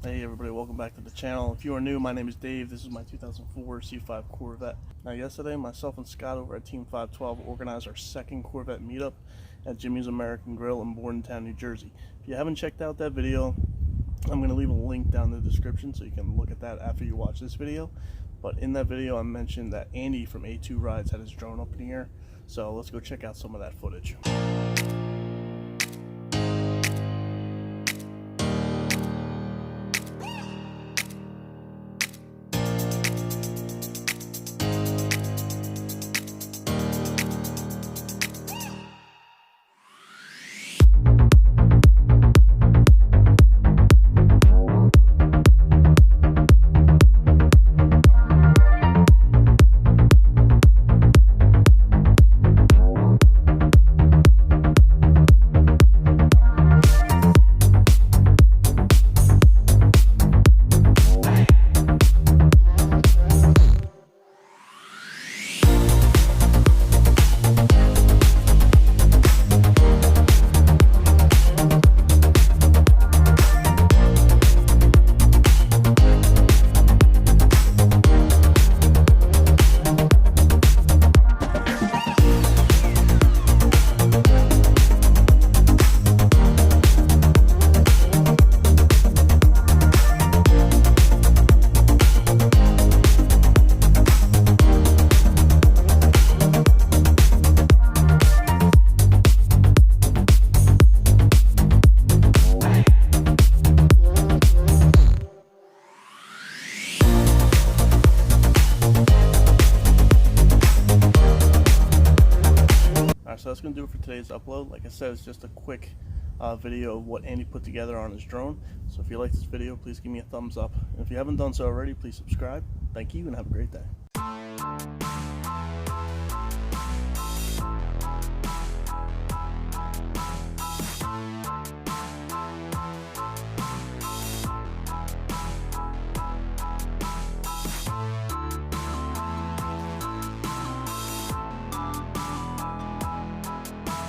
Hey everybody, welcome back to the channel. If you are new, my name is Dave. This is my 2004 C5 Corvette. Now yesterday, myself and Scott over at Team512 organized our second Corvette meetup at Jimmy's American Grill in Bordentown, New Jersey. If you haven't checked out that video, I'm going to leave a link down in the description so you can look at that after you watch this video. But in that video, I mentioned that Andy from A2 Rides had his drone up in the air. So let's go check out some of that footage. So that's going to do it for today's upload. Like I said, it's just a quick video of what Andy put together on his drone. So if you like this video, please give me a thumbs up. And if you haven't done so already, please subscribe. Thank you and have a great day.